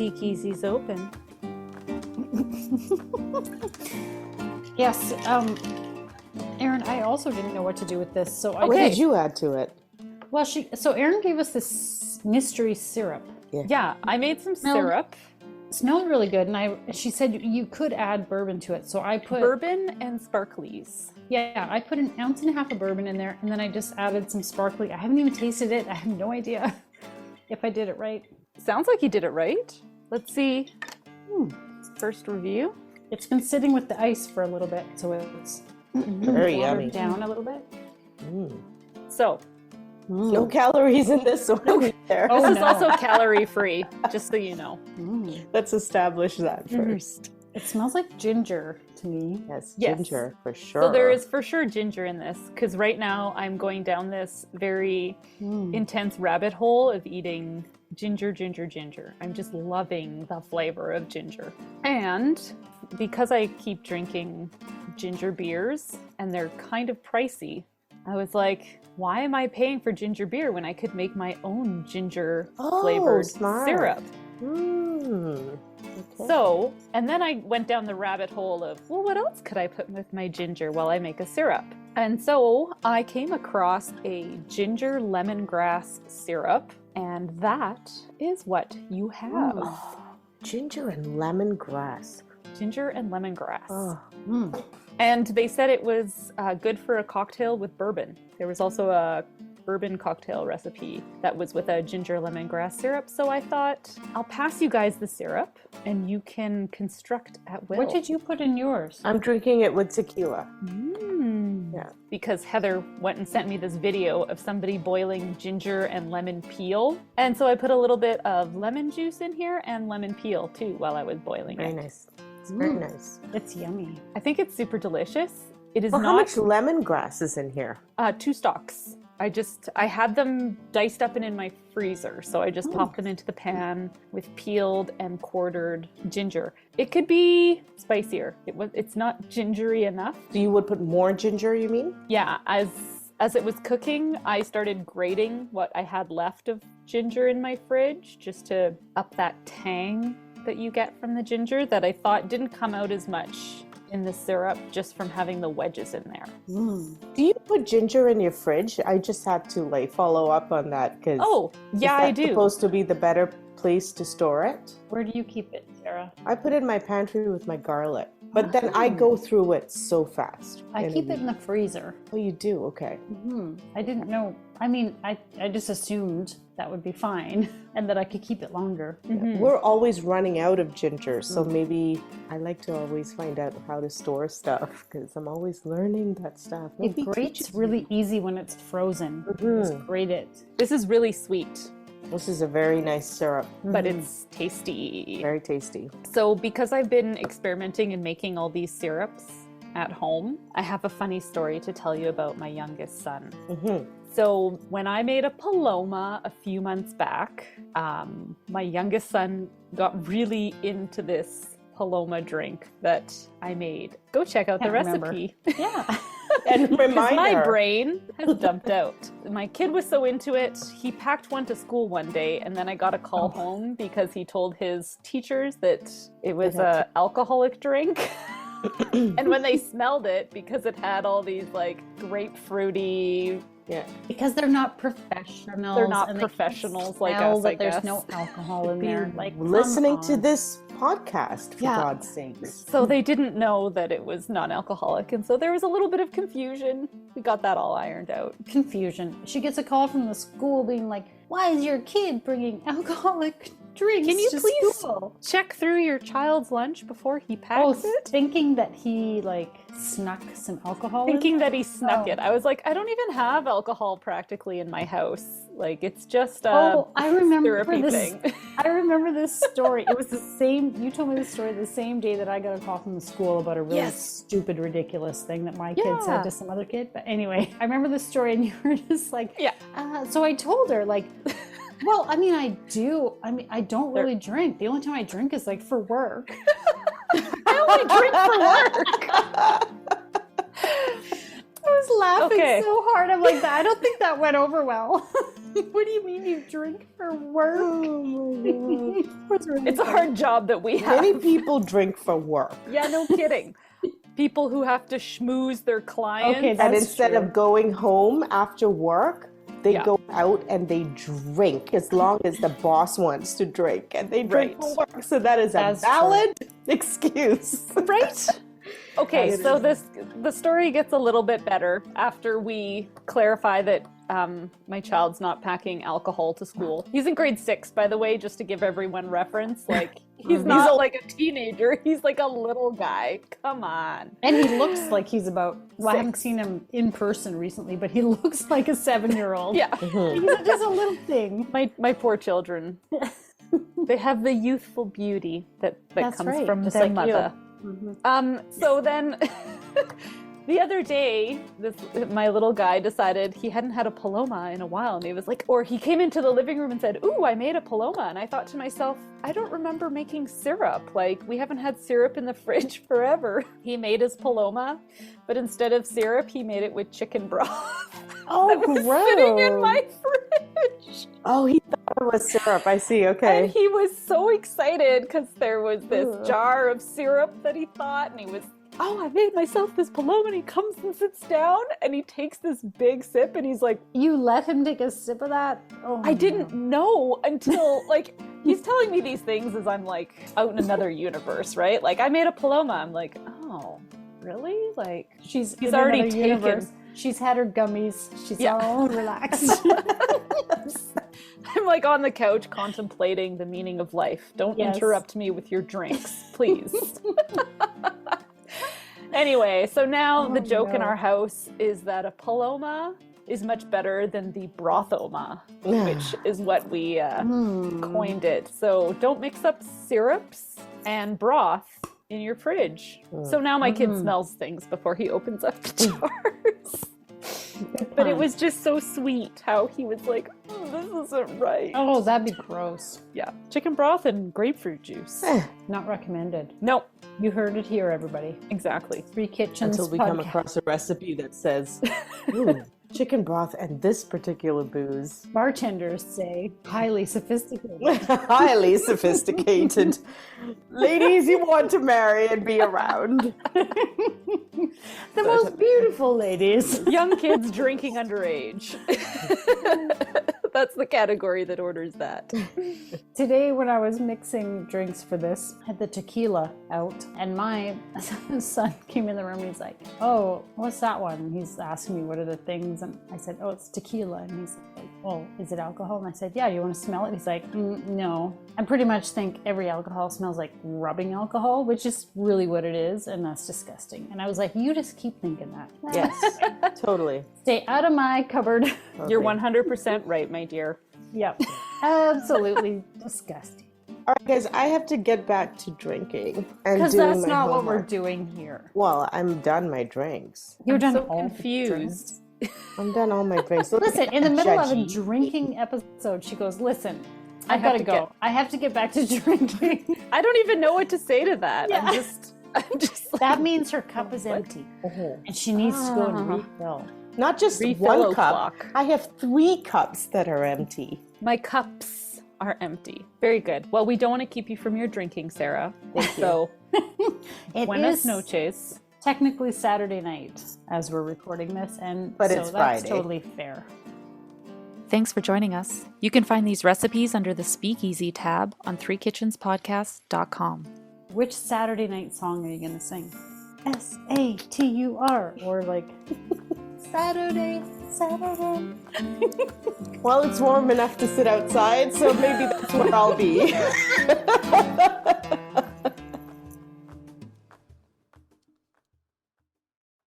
Speakeasy's open. Yes, Erin, I also didn't know what to do with this, so What did you add to it? Well, so Erin gave us this mystery syrup. Yeah, I made some syrup. It smelled really good, and she said you could add bourbon to it, so I put Bourbon and sparklies. Yeah, I put 1.5 ounces of bourbon in there, and then I just added some sparkly. I haven't even tasted it. I have no idea if I did it right. Sounds like you did it right. Let's see. First review. It's been sitting with the ice for a little bit, so it's very yummy. Down a little bit. So, no calories in this one either. This is also calorie free, just so you know. Let's establish that first. It smells like ginger to me. Yes, ginger for sure. So there is for sure ginger in this, because right now I'm going down this very intense rabbit hole of eating ginger. I'm just loving the flavor of ginger. And because I keep drinking ginger beers and they're kind of pricey, I was like, why am I paying for ginger beer when I could make my own ginger flavored syrup? Okay. So, and then I went down the rabbit hole of, well, what else could I put with my ginger while I make a syrup? And so I came across a ginger lemongrass syrup, and that is what you have. Ginger and lemongrass. Ginger and lemongrass. And they said it was good for a cocktail with bourbon. There was also a bourbon cocktail recipe that was with a ginger lemongrass syrup. So I thought, I'll pass you guys the syrup and you can construct at will. What did you put in yours? I'm drinking it with tequila. Yeah. Because Heather went and sent me this video of somebody boiling ginger and lemon peel. And so I put a little bit of lemon juice in here and lemon peel too while I was boiling Very it. nice. It's very nice. It's yummy. I think it's super delicious. It is Well, not... how much lemongrass is in here? 2 stalks. I had them diced up and in my freezer, so I just popped them into the pan with peeled and quartered ginger. It could be spicier. It's not gingery enough. So you would put more ginger, you mean? Yeah, as it was cooking, I started grating what I had left of ginger in my fridge just to up that tang that you get from the ginger that I thought didn't come out as much in the syrup just from having the wedges in there. Do you put ginger in your fridge? I just had to follow up on that because I do. Supposed to be the better place to store it. Where do you keep it, Sarah? I put it in my pantry with my garlic, but then I go through it so fast. I keep it in the freezer. Oh, you do? Okay. I didn't know. I mean, I just assumed that would be fine and that I could keep it longer. We're always running out of ginger, so maybe I like to always find out how to store stuff because I'm always learning that stuff. It grates really easy when it's frozen. Just grate it. This is really sweet. This is a very nice syrup. But it's tasty. Very tasty. So because I've been experimenting and making all these syrups at home, I have a funny story to tell you about my youngest son. So when I made a Paloma a few months back, my youngest son got really into this Paloma drink that I made. Go check out the recipe. Yeah. And remind my her. brain has dumped out. My kid was so into it, he packed one to school one day, and then I got a call home because he told his teachers that it was an alcoholic drink. And when they smelled it, because it had all these grapefruity... Yeah. Because they're not professionals. They're not professionals like us, I guess. There's no alcohol in there. Listening to this podcast, for God's sakes. So they didn't know that it was non-alcoholic, and so there was a little bit of confusion. We got that all ironed out. Confusion. She gets a call from the school being like, why is your kid bringing alcoholic drinks Can you to please school? check through your child's lunch before he packs it? Thinking that he snuck some alcohol Thinking that he snuck it. I was like, I don't even have alcohol practically in my house. It's just a I remember syrupy this. thing. I remember this story. It was the same. You told me this story the same day that I got a call from the school about a really stupid, ridiculous thing that my kid said to some other kid. But anyway, I remember this story, and you were just like, so I told her well, I mean, I don't really drink. The only time I drink is for work. I only drink for work. I was laughing so hard. I'm like, I don't think that went over well. What do you mean you drink for work? Oh my God. It's a hard job that we have. Many people drink for work. Yeah, no kidding. People who have to schmooze their clients. Okay, And That's instead true. of going home after work, they Yeah. go out and they drink as long as the boss wants to drink. And they drink Right. for work. So that is That's a valid excuse. Right? Okay, That so is- the story gets a little bit better after we clarify that my child's not packing alcohol to school. He's in grade 6, by the way, just to give everyone reference. Like, he's not like a teenager. He's like a little guy. Come on. And he looks like he's about, well, I haven't 6. seen him in person recently, but he looks like a 7-year-old. Yeah. He's just a little thing. My poor children. They have the youthful beauty that That's comes right, from just their like you. mother. So then the other day, my little guy decided he hadn't had a Paloma in a while, and he was like, or he came into the living room and said, "Ooh, I made a Paloma." And I thought to myself, I don't remember making syrup. Like, we haven't had syrup in the fridge forever. He made his Paloma, but instead of syrup, he made it with chicken broth. Oh, that was sitting in my fridge. Oh, he thought it was syrup. I see. Okay. And he was so excited because there was this jar of syrup that he thought, and he was, "Oh, I made myself this Paloma." And he comes and sits down and he takes this big sip and he's like, You let him take a sip of that? Oh, I didn't know until, like, he's telling me these things as I'm like out in another universe, right? Like, I made a Paloma. I'm like, oh, really? Like, He's in already another taken. universe. She's had her gummies. She's Yeah. all relaxed. I'm like on the couch contemplating the meaning of life. Don't Yes. interrupt me with your drinks, please. Anyway, so now the joke in no. our house is that a Paloma is much better than the brothoma, which is what we coined it. So don't mix up syrups and broth in your fridge. So now my kid smells things before he opens up the jars. But it was just so sweet how he was like, "Oh, this isn't right." Oh, that'd be gross. Yeah, chicken broth and grapefruit juice. Not recommended. Nope, You heard it here, everybody. exactly. 3 Kitchens Until we come podcast. across a recipe that says, "Ooh, chicken broth and this particular booze." Bartenders say highly sophisticated. Highly sophisticated. Ladies you want to marry and be around. The most beautiful ladies. Young kids drinking underage. That's the category that orders that. Today, when I was mixing drinks for this, I had the tequila out, and my son came in the room and he's like, "Oh, what's that one?" And he's asking me what are the things, and I said, "Oh, it's tequila." And he's like, "Well, is it alcohol?" And I said, "Yeah, do you want to smell it?" He's like, "No." I pretty much think every alcohol smells like rubbing alcohol, which is really what it is, and that's disgusting. And I was like, "You just keep thinking that." Yes, totally. Stay out of my cupboard. You're 100% right, my dear. Yep. Absolutely disgusting. All right, guys, I have to get back to drinking and Because doing that's my not what we're homework. doing here. Well, I'm done my drinks. You're I'm done so all the confused. I'm done all my drinks. So Listen, in the middle of a judgy. drinking episode, she goes, "Listen, I I've have got to to go. I have to get back to drinking." I don't even know what to say to that. Yeah. I'm just like, That means her cup is empty, and she needs to go and refill. Not just Refill one cup. o'clock. I have 3 cups that are empty. my cups are empty. Very good. Well, we don't want to keep you from your drinking, Sarah. Thank you. So, It buenas is noches. technically Saturday night as we're recording this, and But so it's that's Friday. totally fair. Thanks for joining us. You can find these recipes under the Speakeasy tab on threekitchenspodcast.com. Which Saturday night song are you going to sing? SATUR, or like Saturday, Saturday. Well, it's warm enough to sit outside, so maybe that's where I'll be.